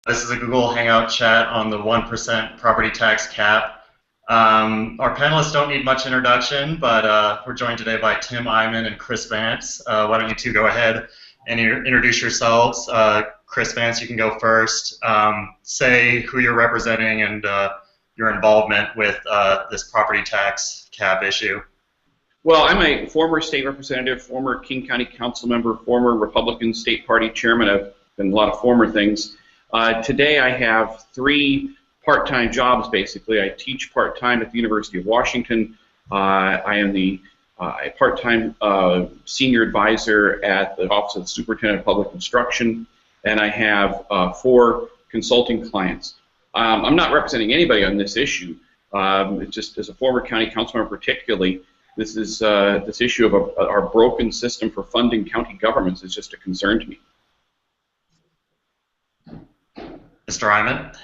This is a Google Hangout chat on the 1% property tax cap. Our panelists don't need much introduction, but we're joined today by Tim Eyman and Chris Vance. Why don't you two go ahead and introduce yourselves. Chris Vance, you can go first. Say who you're representing and your involvement with this property tax cap issue. Well, I'm a former state representative, former King County Council member, former Republican State Party chairman. I've been a lot of former things. Today I have 3 part-time jobs, basically. I teach part-time at the University of Washington. I am the part-time senior advisor at the Office of the Superintendent of Public Instruction, and I have 4 consulting clients. I'm not representing anybody on this issue. It's just as a former county council member particularly, this is this issue of our broken system for funding county governments is just a concern to me. Mr. Eyman?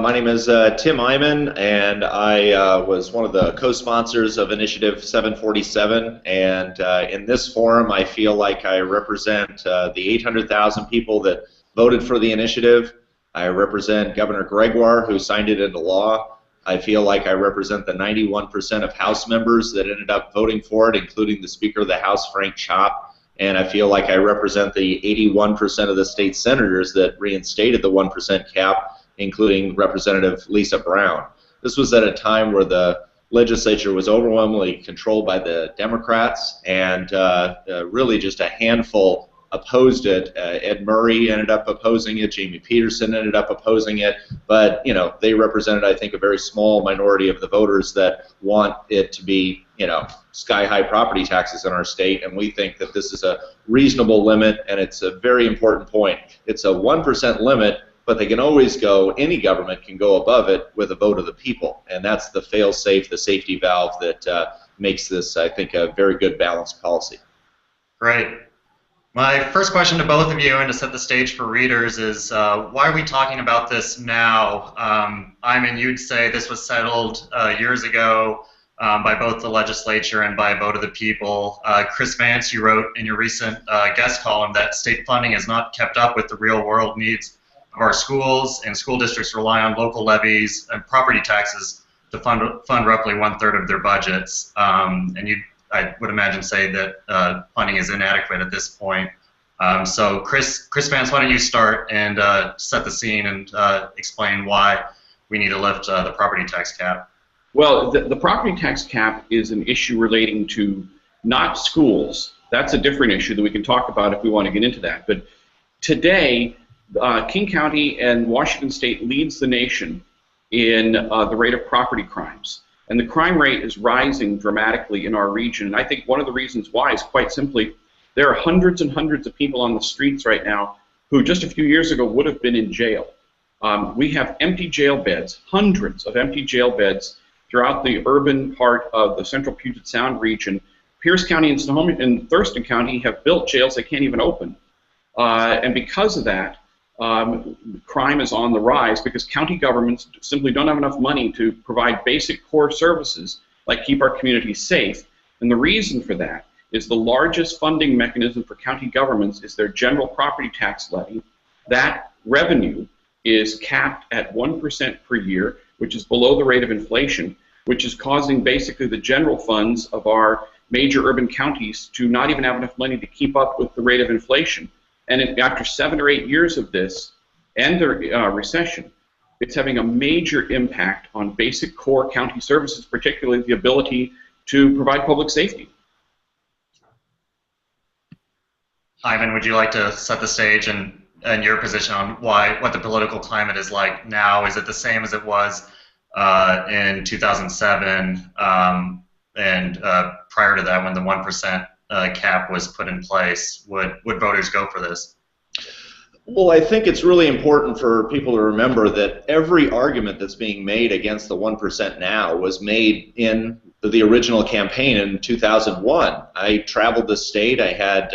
My name is Tim Eyman, and I was one of the co-sponsors of Initiative 747, and in this forum I feel like I represent the 800,000 people that voted for the initiative. I represent Governor Gregoire, who signed it into law. I feel like I represent the 91% of House members that ended up voting for it, including the Speaker of the House, Frank Chop. And I feel like I represent the 81% of the state senators that reinstated the 1% cap, including Representative Lisa Brown. This was at a time where the legislature was overwhelmingly controlled by the Democrats, and really just a handful opposed it. Ed Murray ended up opposing it. Jamie Peterson ended up opposing it. But, you know, they represented, I think, a very small minority of the voters that want it to be, you know, sky-high property taxes in our state. And we think that this is a reasonable limit, and it's a very important point. It's a 1% limit, but they can always go, any government can go above it with a vote of the people. And that's the fail-safe, the safety valve that makes this, I think, a very good balanced policy. Great. My first question to both of you, and to set the stage for readers, is why are we talking about this now? Eyman, you'd say this was settled years ago by both the legislature and by a vote of the people. Chris Vance, you wrote in your recent guest column that state funding has not kept up with the real-world needs of our schools, and school districts rely on local levies and property taxes to fund roughly 1/3 of their budgets. And I would imagine say that funding is inadequate at this point. So Chris Vance, why don't you start and set the scene and explain why we need to lift the property tax cap? Well, the property tax cap is an issue relating to not schools. That's a different issue that we can talk about if we want to get into that. But today, King County and Washington State leads the nation in the rate of property crimes. And the crime rate is rising dramatically in our region. And I think one of the reasons why is quite simply there are hundreds and hundreds of people on the streets right now who just a few years ago would have been in jail. We have empty jail beds, hundreds of empty jail beds throughout the urban part of the central Puget Sound region. Pierce County and Snohomish and Thurston County have built jails they can't even open. And because of that, crime is on the rise because county governments simply don't have enough money to provide basic core services like keep our communities safe. And the reason for that is the largest funding mechanism for county governments is their general property tax levy. That revenue is capped at 1% per year, which is below the rate of inflation, which is causing basically the general funds of our major urban counties to not even have enough money to keep up with the rate of inflation. And after 7 or 8 years of this and the recession, it's having a major impact on basic core county services, particularly the ability to provide public safety. Eyman, would you like to set the stage and your position on what the political climate is like now? Is it the same as it was in 2007 and prior to that when the 1% cap was put in place? Would voters go for this? Well, I think it's really important for people to remember that every argument that's being made against the 1% now was made in the original campaign in 2001. I traveled the state. I had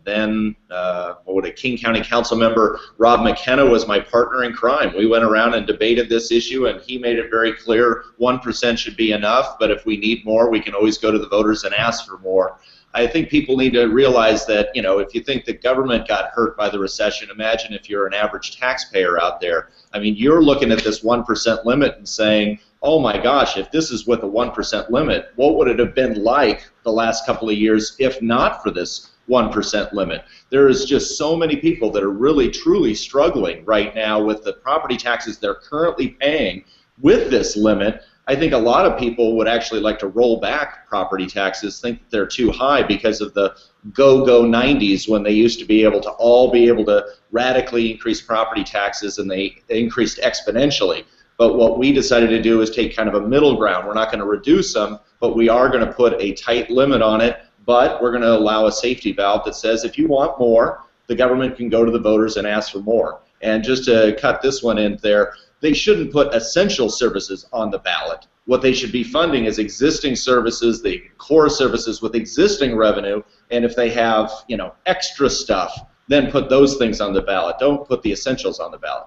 then a King County Council member, Rob McKenna, was my partner in crime. We went around and debated this issue, and he made it very clear 1% should be enough, but if we need more, we can always go to the voters and ask for more. I think people need to realize that, you know, if you think the government got hurt by the recession, imagine if you're an average taxpayer out there. I mean, you're looking at this 1% limit and saying, oh my gosh, if this is with a 1% limit, what would it have been like the last couple of years if not for this 1% limit? There is just so many people that are really, truly struggling right now with the property taxes they're currently paying with this limit. I think a lot of people would actually like to roll back property taxes, think that they're too high because of the go-go 90s when they used to be able to all be able to radically increase property taxes, and they increased exponentially. But what we decided to do is take kind of a middle ground. We're not going to reduce them, but we are going to put a tight limit on it, but we're going to allow a safety valve that says if you want more, the government can go to the voters and ask for more. And just to cut this one in there, they shouldn't put essential services on the ballot. What they should be funding is existing services, the core services with existing revenue, and if they have, you know, extra stuff, then put those things on the ballot. Don't put the essentials on the ballot.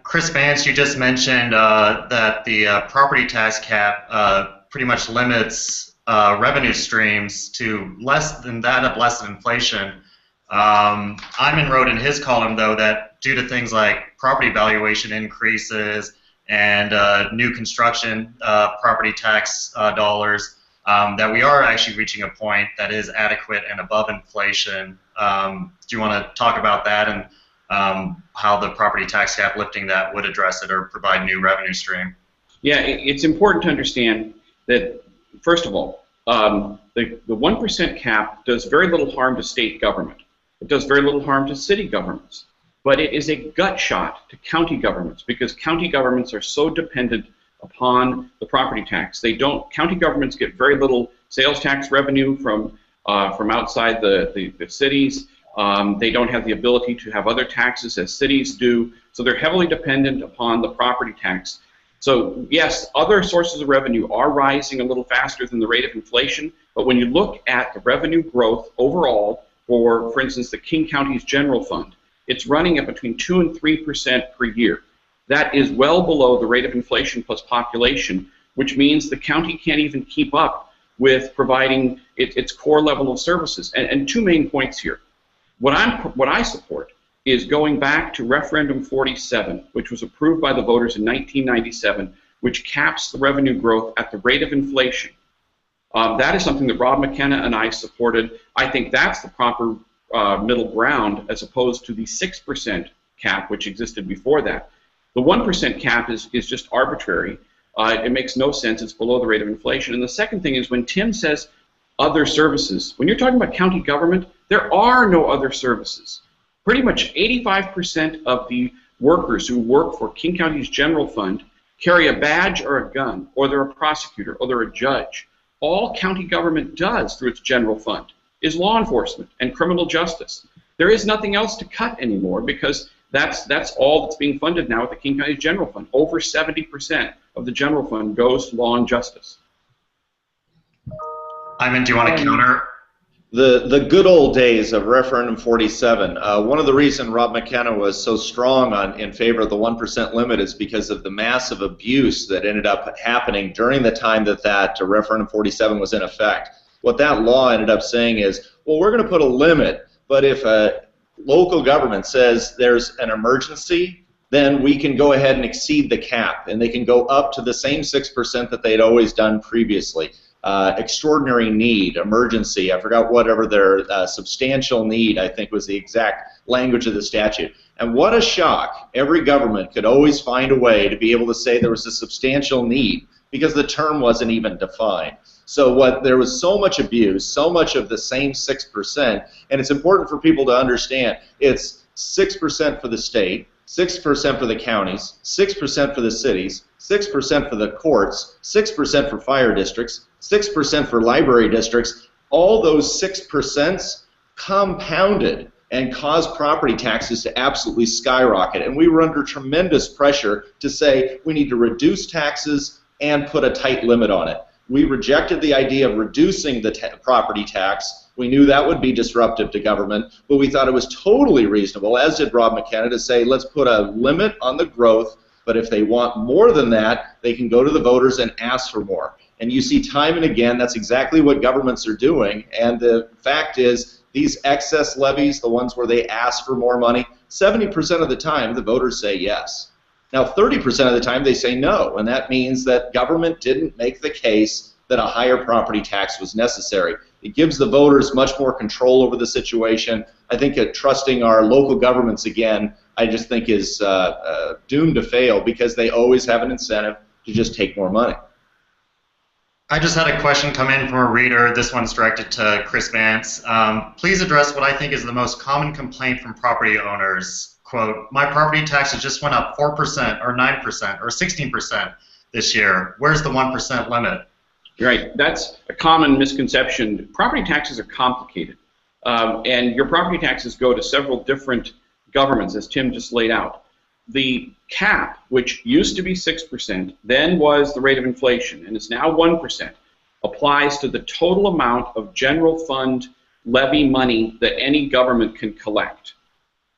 Chris Vance, you just mentioned that the property tax cap pretty much limits revenue streams to less than that of less than inflation. Eyman wrote in his column, though, that due to things like property valuation increases and new construction property tax dollars, that we are actually reaching a point that is adequate and above inflation. Do you want to talk about that and how the property tax cap lifting that would address it or provide new revenue stream? Yeah, it's important to understand that, first of all, the 1% cap does very little harm to state government. It does very little harm to city governments. But it is a gut shot to county governments because county governments are so dependent upon the property tax. County governments get very little sales tax revenue from outside the cities. They don't have the ability to have other taxes as cities do, so they're heavily dependent upon the property tax. So yes, other sources of revenue are rising a little faster than the rate of inflation, but when you look at the revenue growth overall for instance, the King County's general fund, it's running at between 2 and 3% per year. That is well below the rate of inflation plus population, which means the county can't even keep up with providing its core level of services. And two main points here. What I support is going back to Referendum 47, which was approved by the voters in 1997, which caps the revenue growth at the rate of inflation. That is something that Rob McKenna and I supported. I think that's the proper middle ground as opposed to the 6% cap which existed before that. The 1% cap is just arbitrary. It makes no sense. It's below the rate of inflation. And the second thing is when Tim says other services, when you're talking about county government, there are no other services. Pretty much 85% of the workers who work for King County's general fund carry a badge or a gun, or they're a prosecutor, or they're a judge. All county government does through its general fund is law enforcement and criminal justice. There is nothing else to cut anymore because that's all that's being funded now with the King County's general fund. Over 70% of the general fund goes to law and justice. Eyman, do you want to counter? The good old days of Referendum 47. One of the reasons Rob McKenna was so strong in favor of the 1% limit is because of the massive abuse that ended up happening during the time that Referendum 47 was in effect. What that law ended up saying is, well, we're going to put a limit, but if a local government says there's an emergency, then we can go ahead and exceed the cap, and they can go up to the same 6% that they'd always done previously. Extraordinary need, emergency, I forgot whatever their substantial need, I think was the exact language of the statute. And what a shock. Every government could always find a way to be able to say there was a substantial need because the term wasn't even defined. So there was so much abuse, so much of the same 6%, and it's important for people to understand it's 6% for the state, 6% for the counties, 6% for the cities, 6% for the courts, 6% for fire districts, 6% for library districts. All those 6% compounded and caused property taxes to absolutely skyrocket. And we were under tremendous pressure to say we need to reduce taxes and put a tight limit on it. We rejected the idea of reducing the property tax. We knew that would be disruptive to government, but we thought it was totally reasonable, as did Rob McKenna, to say let's put a limit on the growth, but if they want more than that, they can go to the voters and ask for more. And you see time and again that's exactly what governments are doing. And the fact is, these excess levies, the ones where they ask for more money, 70% of the time the voters say yes. Now 30% of the time they say no, and that means that government didn't make the case that a higher property tax was necessary. It gives the voters much more control over the situation. I think trusting our local governments again, I just think is doomed to fail because they always have an incentive to just take more money. I just had a question come in from a reader. This one's directed to Chris Vance. Please address what I think is the most common complaint from property owners. Quote, my property taxes just went up 4% or 9% or 16% this year. Where's the 1% limit? Right. That's a common misconception. Property taxes are complicated. And your property taxes go to several different governments, as Tim just laid out. The cap, which used to be 6%, then was the rate of inflation, and is now 1%, applies to the total amount of general fund levy money that any government can collect.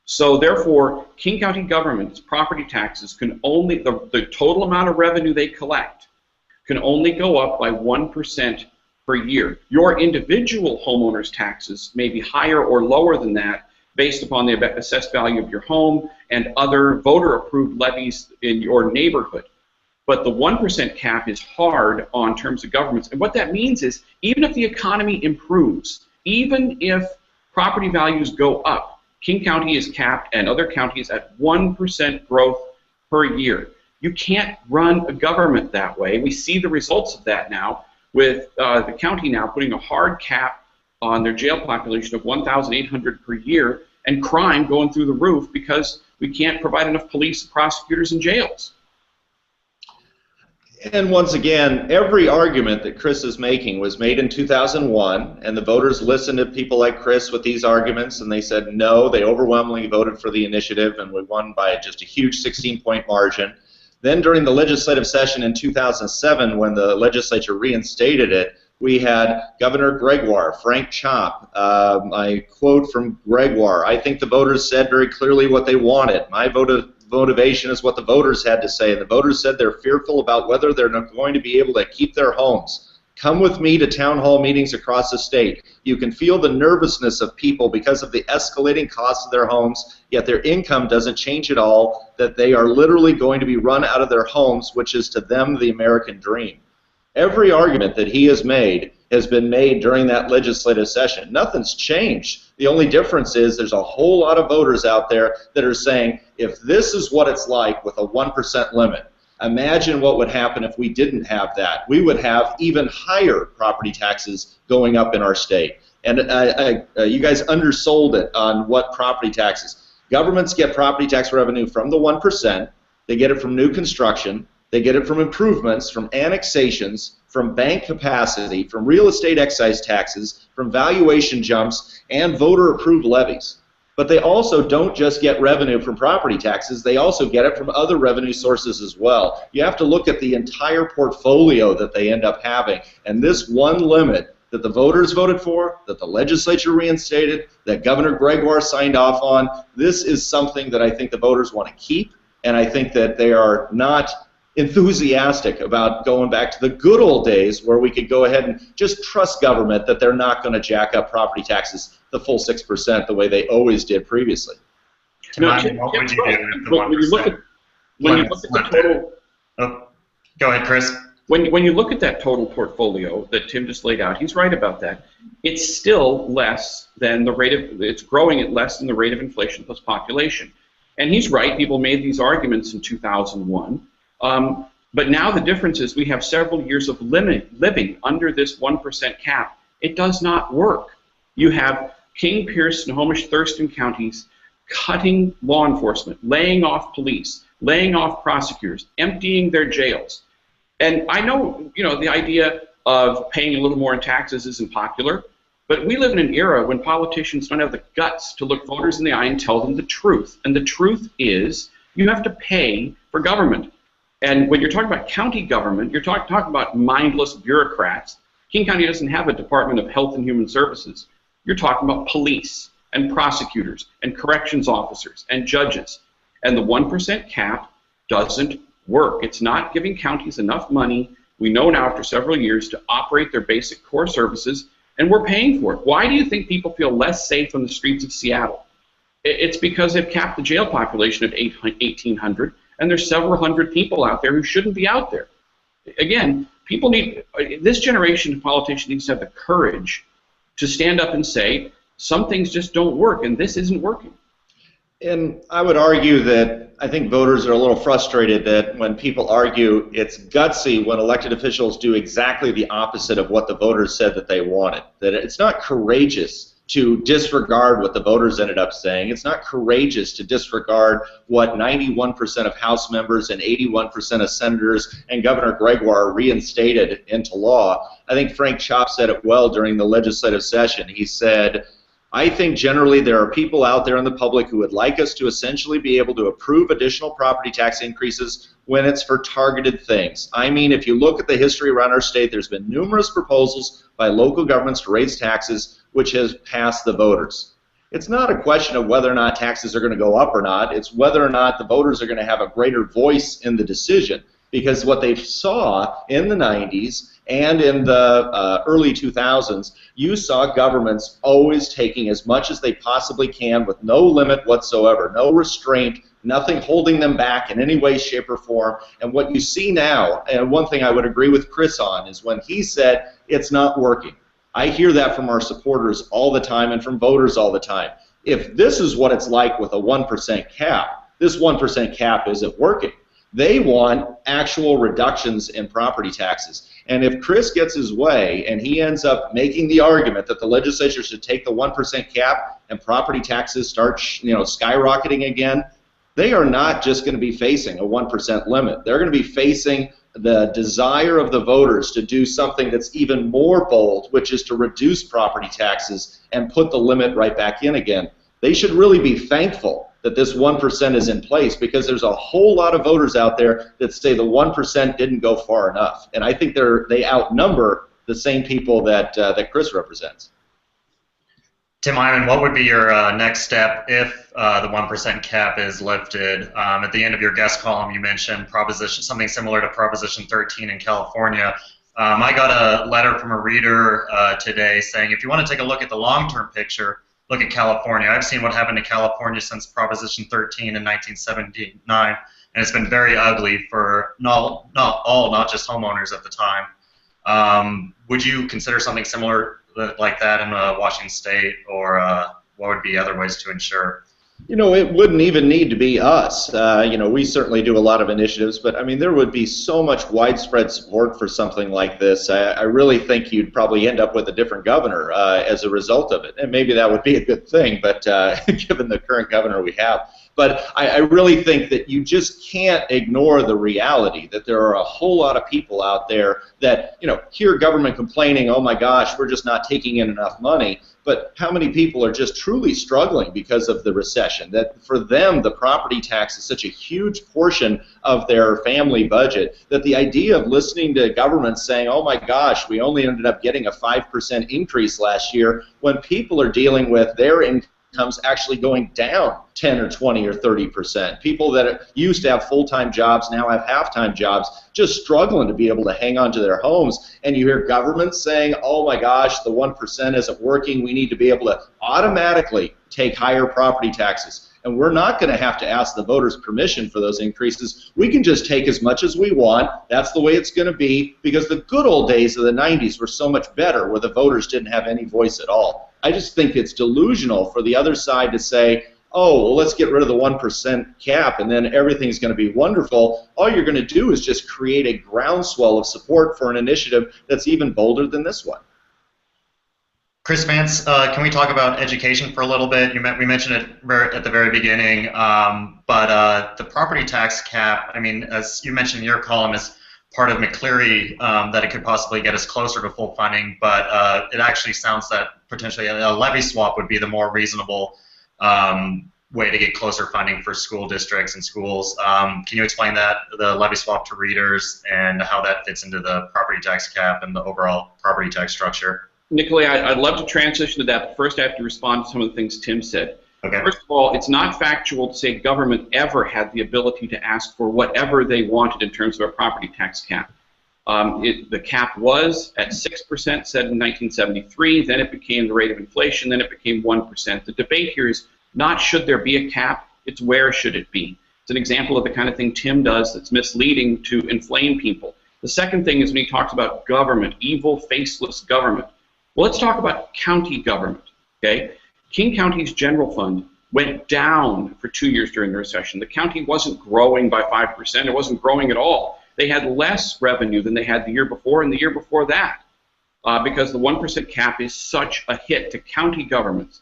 So therefore, King County government's property taxes can only, the total amount of revenue they collect can only go up by 1% per year. Your individual homeowner's taxes may be higher or lower than that based upon the assessed value of your home and other voter-approved levies in your neighborhood. But the 1% cap is hard on terms of governments. And what that means is, even if the economy improves, even if property values go up, King County is capped and other counties at 1% growth per year. You can't run a government that way. We see the results of that now with the county now putting a hard cap on their jail population of 1,800 per year, and crime going through the roof because we can't provide enough police, prosecutors, and jails. And once again, every argument that Chris is making was made in 2001, and the voters listened to people like Chris with these arguments, and they said no. They overwhelmingly voted for the initiative, and we won by just a huge 16-point margin. Then during the legislative session in 2007, when the legislature reinstated it, we had Governor Gregoire, Frank Chop. I quote from Gregoire, I think the voters said very clearly what they wanted. My motivation is what the voters had to say. And the voters said they're fearful about whether they're not going to be able to keep their homes. Come with me to town hall meetings across the state. You can feel the nervousness of people because of the escalating costs of their homes, yet their income doesn't change at all, that they are literally going to be run out of their homes, which is to them the American dream. Every argument that he has been made during that legislative session. Nothing's changed. The only difference is there's a whole lot of voters out there that are saying, if this is what it's like with a 1% limit, imagine what would happen if we didn't have that. We would have even higher property taxes going up in our state. And you guys undersold it on what property taxes. Governments get property tax revenue from the 1%. They get it from new construction. They get it from improvements, from annexations, from bank capacity, from real estate excise taxes, from valuation jumps, and voter-approved levies. But they also don't just get revenue from property taxes, they also get it from other revenue sources as well. You have to look at the entire portfolio that they end up having. And this one limit that the voters voted for, that the legislature reinstated, that Governor Gregoire signed off on, this is something that I think the voters want to keep, and I think that they are not enthusiastic about going back to the good old days where we could go ahead and just trust government that they're not going to jack up property taxes the full 6% the way they always did previously. What would you do with the 1%? When you look at the total... Oh, go ahead, Chris. When you look at that total portfolio that Tim just laid out, he's right about that. It's still less than the rate of... It's growing at less than the rate of inflation plus population. And he's right. People made these arguments in 2001. But now the difference is we have several years of living under this 1% cap. It does not work. You have King, Pierce, Snohomish, Thurston counties cutting law enforcement, laying off police, laying off prosecutors, emptying their jails. And I know, the idea of paying a little more in taxes isn't popular, but we live in an era when politicians don't have the guts to look voters in the eye and tell them the truth. And the truth is you have to pay for government. And when you're talking about county government, you're talking about mindless bureaucrats. King County doesn't have a Department of Health and Human Services. You're talking about police and prosecutors and corrections officers and judges. And the 1% cap doesn't work. It's not giving counties enough money we know now after several years, to operate their basic core services, and we're paying for it. Why do you think people feel less safe on the streets of Seattle? It's because they've capped the jail population at 1,800, and there's several hundred people out there who shouldn't be out there. Again, people need, this generation of politicians needs to have the courage to stand up and say, some things just don't work, and this isn't working. And I would argue that I think voters are a little frustrated that when people argue it's gutsy when elected officials do exactly the opposite of what the voters said that they wanted. That it's not courageous to disregard what the voters ended up saying. It's not courageous to disregard what 91% of House members and 81% of senators and Governor Gregoire reinstated into law. I think Frank Chopp said it well during the legislative session. He said, I think generally there are people out there in the public who would like us to essentially be able to approve additional property tax increases when it's for targeted things. I mean, if you look at the history around our state, there's been numerous proposals by local governments to raise taxes, which has passed the voters. It's not a question of whether or not taxes are going to go up or not. It's whether or not the voters are going to have a greater voice in the decision. Because what they saw in the 90s and in the early 2000s, you saw governments always taking as much as they possibly can with no limit whatsoever, no restraint, nothing holding them back in any way, shape, or form. And what you see now, and one thing I would agree with Chris on, is when he said it's not working. I hear that from our supporters all the time and from voters all the time. If this is what it's like with a 1% cap, this 1% cap isn't working. They want actual reductions in property taxes. And if Chris gets his way and he ends up making the argument that the legislature should take the 1% cap and property taxes start skyrocketing again, they are not just going to be facing a 1% limit. They're going to be facing the desire of the voters to do something that's even more bold, which is to reduce property taxes and put the limit right back in again. They should really be thankful that this 1% is in place, because there's a whole lot of voters out there that say the 1% didn't go far enough. And I think they outnumber the same people that Chris represents. Tim Eyman, what would be your next step if the 1% cap is lifted? At the end of your guest column, you mentioned something similar to Proposition 13 in California. I got a letter from a reader today saying, if you want to take a look at the long-term picture, look at California. I've seen what happened to California since Proposition 13 in 1979, and it's been very ugly for not just homeowners at the time. Would you consider something similar like that in Washington State, or what would be other ways to ensure? It wouldn't even need to be us. We certainly do a lot of initiatives, but I mean, there would be so much widespread support for something like this. I really think you'd probably end up with a different governor as a result of it, and maybe that would be a good thing, but given the current governor we have. But I really think that you just can't ignore the reality that there are a whole lot of people out there that, hear government complaining, oh my gosh, we're just not taking in enough money. But how many people are just truly struggling because of the recession? That for them, the property tax is such a huge portion of their family budget that the idea of listening to governments saying, oh my gosh, we only ended up getting a 5% increase last year, when people are dealing with their incomes actually going down 10 or 20 or 30%. People that used to have full-time jobs now have half-time jobs, just struggling to be able to hang on to their homes. And you hear governments saying, oh my gosh, the 1% isn't working, we need to be able to automatically take higher property taxes. And we're not going to have to ask the voters' permission for those increases. We can just take as much as we want. That's the way it's going to be, because the good old days of the 90s were so much better, where the voters didn't have any voice at all. I just think it's delusional for the other side to say, oh, well, let's get rid of the 1% cap and then everything's going to be wonderful. All you're going to do is just create a groundswell of support for an initiative that's even bolder than this one. Chris, Vance, can we talk about education for a little bit? We mentioned it at the very beginning, but the property tax cap, I mean, as you mentioned in your column, is part of McCleary, that it could possibly get us closer to full funding, but it actually sounds that potentially a levy swap would be the more reasonable way to get closer funding for school districts and schools. Can you explain that, the levy swap to readers, and how that fits into the property tax cap and the overall property tax structure? Nicolai, I'd love to transition to that, but first I have to respond to some of the things Tim said. Okay. First of all, it's not factual to say government ever had the ability to ask for whatever they wanted in terms of a property tax cap. The cap was at 6%, said in 1973. Then it became the rate of inflation. Then it became 1%. The debate here is not should there be a cap, it's where should it be. It's an example of the kind of thing Tim does that's misleading to inflame people. The second thing is when he talks about government, evil, faceless government. Well, let's talk about county government, okay? King County's general fund went down for 2 years during the recession. The county wasn't growing by 5%. It wasn't growing at all. They had less revenue than they had the year before and the year before that because the 1% cap is such a hit to county governments.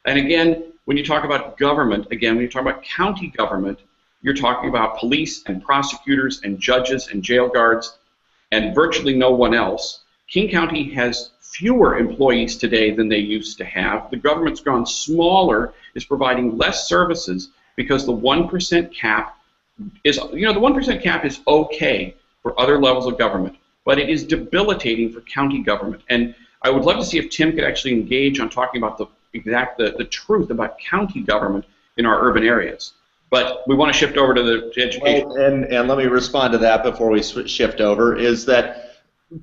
And again, when you talk about government, again, when you talk about county government, you're talking about police and prosecutors and judges and jail guards and virtually no one else. King County has fewer employees today than they used to have. The government's gone smaller, is providing less services because the 1% cap is, the 1% cap is okay for other levels of government, but it is debilitating for county government. And I would love to see if Tim could actually engage on talking about the truth about county government in our urban areas. But we want to shift over to education. Well, and let me respond to that before we shift over, is that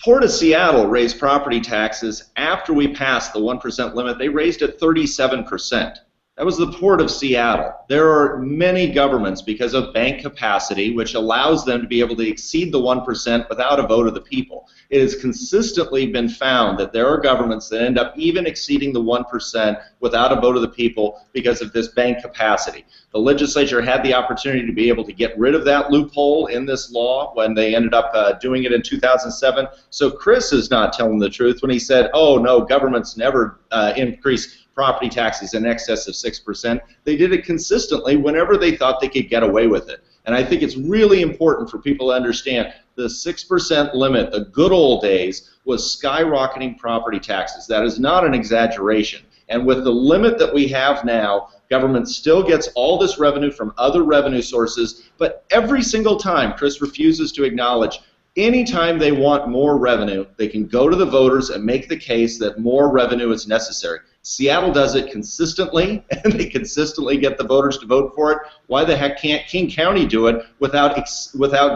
Port of Seattle raised property taxes after we passed the 1% limit. They raised it 37%. That was the Port of Seattle. There are many governments, because of bank capacity, which allows them to be able to exceed the 1% without a vote of the people. It has consistently been found that there are governments that end up even exceeding the 1% without a vote of the people because of this bank capacity. The legislature had the opportunity to be able to get rid of that loophole in this law when they ended up doing it in 2007. So Chris is not telling the truth when he said, oh, no, governments never increase property taxes in excess of 6%. They did it consistently whenever they thought they could get away with it. And I think it's really important for people to understand the 6% limit, the good old days, was skyrocketing property taxes. That is not an exaggeration. And with the limit that we have now, government still gets all this revenue from other revenue sources, but every single time Chris refuses to acknowledge anytime they want more revenue, they can go to the voters and make the case that more revenue is necessary. Seattle does it consistently, and they consistently get the voters to vote for it. Why the heck can't King County do it without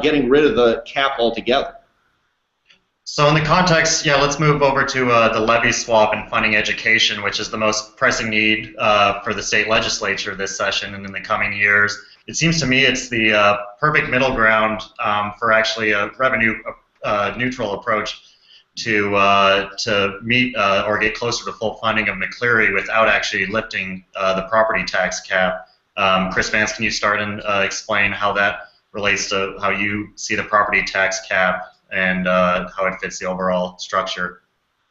getting rid of the cap altogether? So in the context, let's move over to the levy swap and funding education, which is the most pressing need for the state legislature this session and in the coming years. It seems to me it's the perfect middle ground for actually a revenue neutral approach to meet or get closer to full funding of McCleary without actually lifting the property tax cap. Chris Vance, can you start and explain how that relates to how you see the property tax cap and how it fits the overall structure?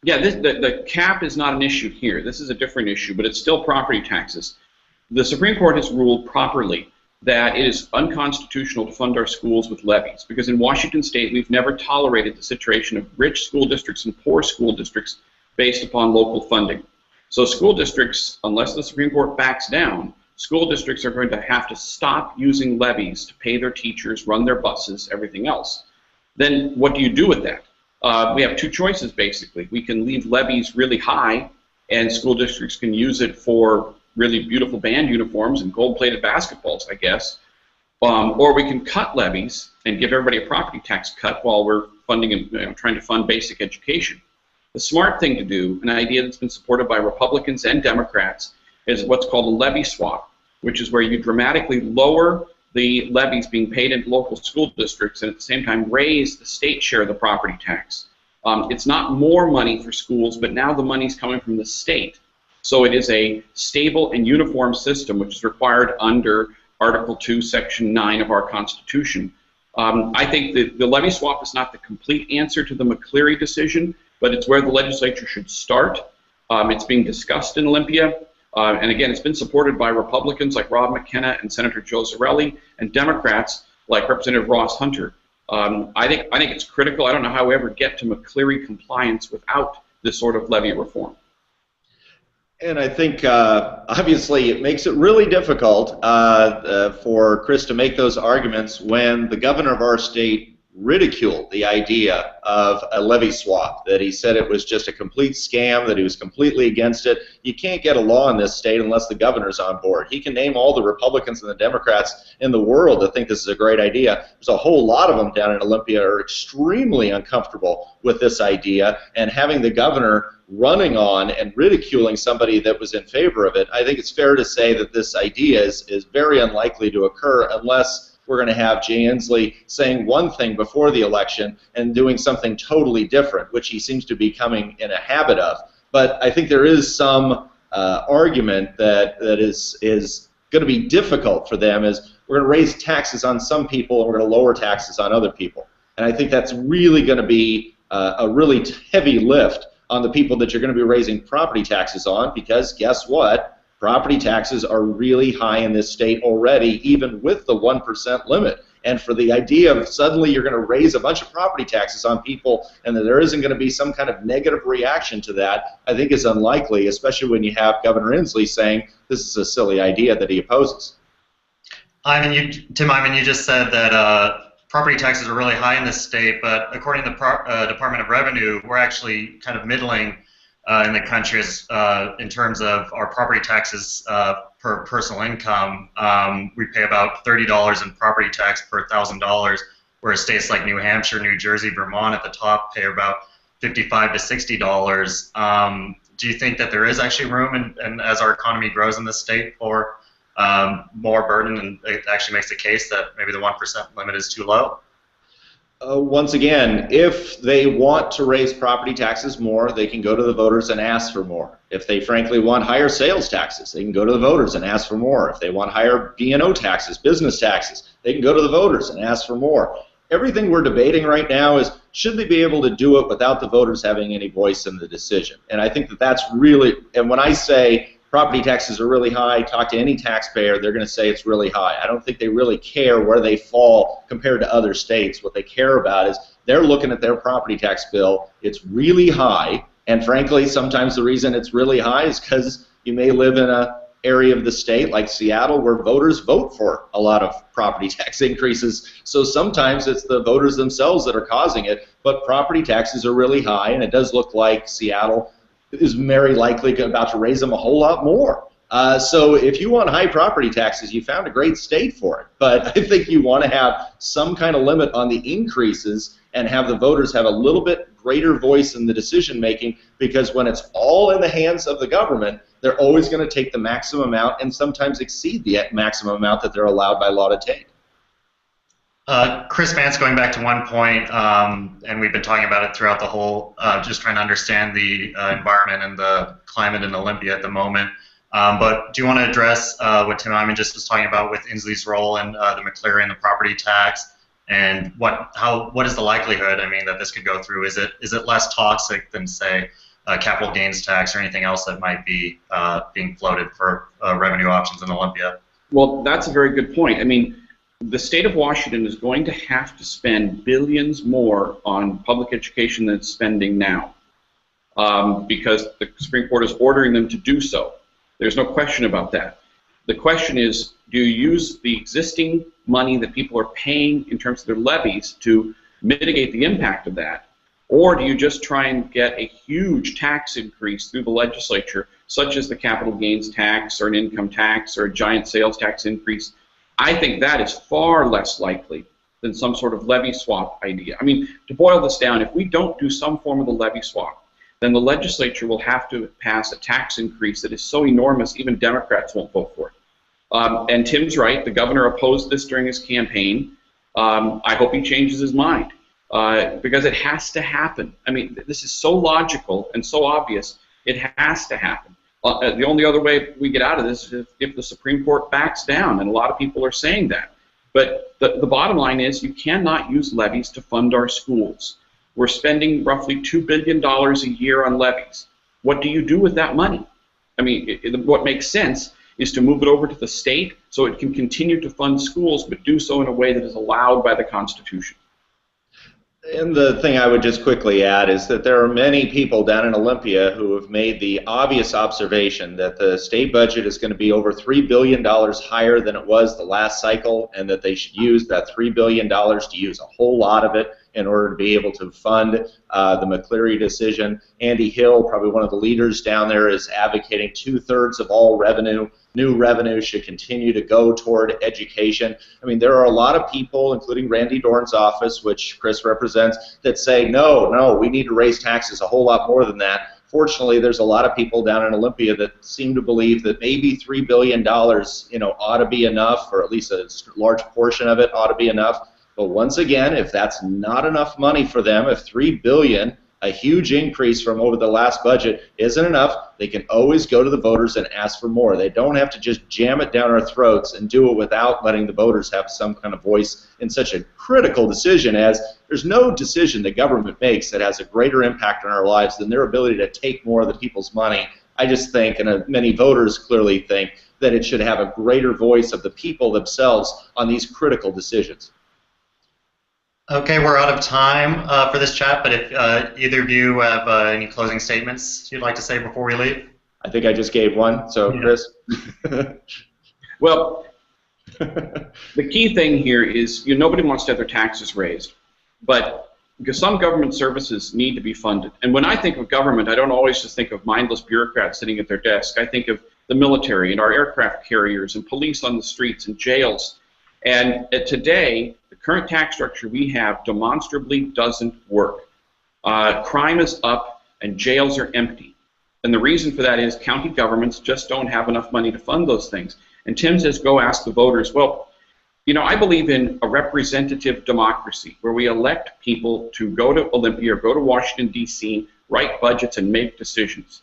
Yeah, the cap is not an issue here. This is a different issue, but it's still property taxes. The Supreme Court has ruled properly that it is unconstitutional to fund our schools with levies, because in Washington State we've never tolerated the situation of rich school districts and poor school districts based upon local funding. So school districts, unless the Supreme Court backs down, school districts are going to have to stop using levies to pay their teachers, run their buses, everything else. Then what do you do with that? We have two choices, basically. We can leave levies really high, and school districts can use it for really beautiful band uniforms and gold-plated basketballs, I guess. Or we can cut levies and give everybody a property tax cut while we're funding and trying to fund basic education. The smart thing to do, an idea that's been supported by Republicans and Democrats, is what's called a levy swap, which is where you dramatically lower the levies being paid into local school districts and at the same time raise the state share of the property tax. It's not more money for schools, but now the money's coming from the state. So it is a stable and uniform system, which is required under Article 2, Section 9 of our Constitution. I think that the levy swap is not the complete answer to the McCleary decision, but it's where the legislature should start. It's being discussed in Olympia, and again, it's been supported by Republicans like Rob McKenna and Senator Joe Zarelli, and Democrats like Representative Ross Hunter. I think it's critical. I don't know how we ever get to McCleary compliance without this sort of levy reform. And I think, obviously, it makes it really difficult for Chris to make those arguments when the governor of our state ridiculed the idea of a levy swap, that he said it was just a complete scam, that he was completely against it. You can't get a law in this state unless the governor's on board. He can name all the Republicans and the Democrats in the world that think this is a great idea. There's a whole lot of them down in Olympia are extremely uncomfortable with this idea, and having the governor running on and ridiculing somebody that was in favor of it, I think it's fair to say that this idea is very unlikely to occur unless we're going to have Jay Inslee saying one thing before the election and doing something totally different, which he seems to be becoming in a habit of. But I think there is some argument that is going to be difficult for them, is we're going to raise taxes on some people and we're going to lower taxes on other people. And I think that's really going to be a really heavy lift on the people that you're going to be raising property taxes on, because guess what? Property taxes are really high in this state already, even with the 1% limit. And for the idea of suddenly you're going to raise a bunch of property taxes on people and that there isn't going to be some kind of negative reaction to that, I think is unlikely, especially when you have Governor Inslee saying this is a silly idea that he opposes. Tim Eyman, you just said that property taxes are really high in this state, but according to the Department of Revenue, we're actually kind of middling in the country in terms of our property taxes per personal income. We pay about $30 in property tax per $1,000, whereas states like New Hampshire, New Jersey, Vermont at the top pay about $55 to $60. Do you think that there is actually room, and as our economy grows in this state, for more burden, and it actually makes the case that maybe the 1% limit is too low? Once again, if they want to raise property taxes more, they can go to the voters and ask for more. If they frankly want higher sales taxes, they can go to the voters and ask for more. If they want higher B&O taxes, business taxes, they can go to the voters and ask for more. Everything we're debating right now is, should they be able to do it without the voters having any voice in the decision? And I think that that's really, and when I say property taxes are really high, talk to any taxpayer, they're going to say it's really high. I don't think they really care where they fall compared to other states. What they care about is they're looking at their property tax bill. It's really high, and frankly, sometimes the reason it's really high is because you may live in an area of the state like Seattle where voters vote for a lot of property tax increases. So sometimes it's the voters themselves that are causing it, but property taxes are really high, and it does look like Seattle is very likely about to raise them a whole lot more. So if you want high property taxes, you found a great state for it. But I think you want to have some kind of limit on the increases and have the voters have a little bit greater voice in the decision making, because when it's all in the hands of the government, they're always going to take the maximum amount and sometimes exceed the maximum amount that they're allowed by law to take. Chris Vance, going back to one point, and we've been talking about it throughout the whole, just trying to understand the environment and the climate in Olympia at the moment. But do you want to address what Tim Eyman just was talking about with Inslee's role in the McCleary and the property tax, and what is the likelihood, I mean, that this could go through? Is it less toxic than, say, capital gains tax or anything else that might be being floated for revenue options in Olympia? Well, that's a very good point. I mean, the state of Washington is going to have to spend billions more on public education than it's spending now, because the Supreme Court is ordering them to do so. There's no question about that. The question is, do you use the existing money that people are paying in terms of their levies to mitigate the impact of that, or do you just try and get a huge tax increase through the legislature, such as the capital gains tax or an income tax or a giant sales tax increase? I think that is far less likely than some sort of levy swap idea. I mean, to boil this down, if we don't do some form of the levy swap, then the legislature will have to pass a tax increase that is so enormous even Democrats won't vote for it. And Tim's right, the governor opposed this during his campaign. I hope he changes his mind, because it has to happen. I mean, this is so logical and so obvious, it has to happen. The only other way we get out of this is if the Supreme Court backs down, and a lot of people are saying that. But the bottom line is you cannot use levies to fund our schools. We're spending roughly $2 billion a year on levies. What do you do with that money? I mean, what makes sense is to move it over to the state so it can continue to fund schools, but do so in a way that is allowed by the Constitution. And the thing I would just quickly add is that there are many people down in Olympia who have made the obvious observation that the state budget is going to be over $3 billion higher than it was the last cycle, and that they should use that $3 billion to use a whole lot of it in order to be able to fund the McCleary decision. Andy Hill, probably one of the leaders down there, is advocating 2/3 of all new revenue should continue to go toward education. I mean, there are a lot of people, including Randy Dorn's office, which Chris represents, that say, no, we need to raise taxes a whole lot more than that. Fortunately, there's a lot of people down in Olympia that seem to believe that maybe $3 billion, ought to be enough, or at least a large portion of it ought to be enough. But once again, if that's not enough money for them, if $3 billion, a huge increase from over the last budget, isn't enough, they can always go to the voters and ask for more. They don't have to just jam it down our throats and do it without letting the voters have some kind of voice in such a critical decision, as there's no decision the government makes that has a greater impact on our lives than their ability to take more of the people's money. I just think, and many voters clearly think, that it should have a greater voice of the people themselves on these critical decisions. Okay, we're out of time for this chat, but if either of you have any closing statements you'd like to say before we leave? I think I just gave one, so Yeah. Chris? Well, the key thing here is nobody wants to have their taxes raised, but because some government services need to be funded. And when I think of government, I don't always just think of mindless bureaucrats sitting at their desk. I think of the military and our aircraft carriers and police on the streets and jails. And today, the current tax structure we have demonstrably doesn't work. Crime is up and jails are empty. And the reason for that is county governments just don't have enough money to fund those things. And Tim says, go ask the voters. Well, I believe in a representative democracy where we elect people to go to Olympia or go to Washington, D.C., write budgets and make decisions.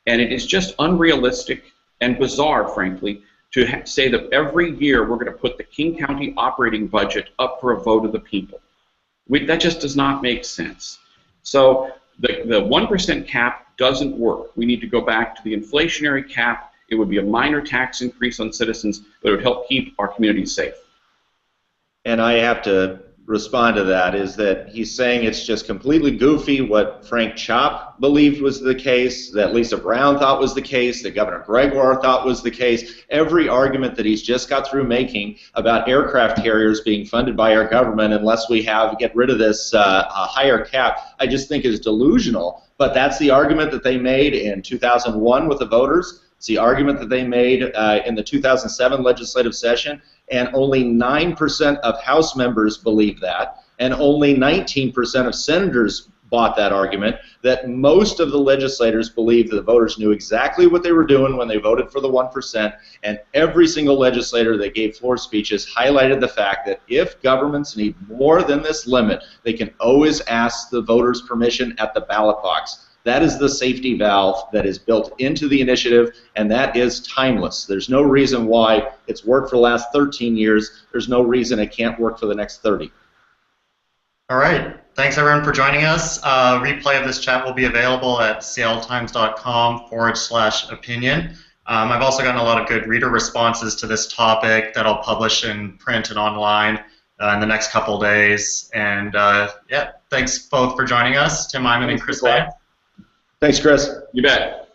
And it is just unrealistic and bizarre, frankly, to say that every year we're going to put the King County operating budget up for a vote of the people. That just does not make sense. So the 1% cap doesn't work. We need to go back to the inflationary cap. It would be a minor tax increase on citizens, but it would help keep our communities safe. And I have to respond to that, is that he's saying it's just completely goofy what Frank Chopp believed was the case, that Lisa Brown thought was the case, that Governor Gregoire thought was the case. Every argument that he's just got through making about aircraft carriers being funded by our government unless we get rid of this higher cap, I just think is delusional. But that's the argument that they made in 2001 with the voters. It's the argument that they made in the 2007 legislative session, and only 9% of House members believe that, and only 19% of senators bought that argument, that most of the legislators believed that the voters knew exactly what they were doing when they voted for the 1%, and every single legislator that gave floor speeches highlighted the fact that if governments need more than this limit, they can always ask the voters' permission at the ballot box. That is the safety valve that is built into the initiative, and that is timeless. There's no reason why it's worked for the last 13 years. There's no reason it can't work for the next 30. All right. Thanks, everyone, for joining us. Replay of this chat will be available at seattleTimes.com/opinion. I've also gotten a lot of good reader responses to this topic that I'll publish in print and online in the next couple days. And, yeah, thanks both for joining us, Tim Eyman and Chris Vance. Thanks, Chris. You bet.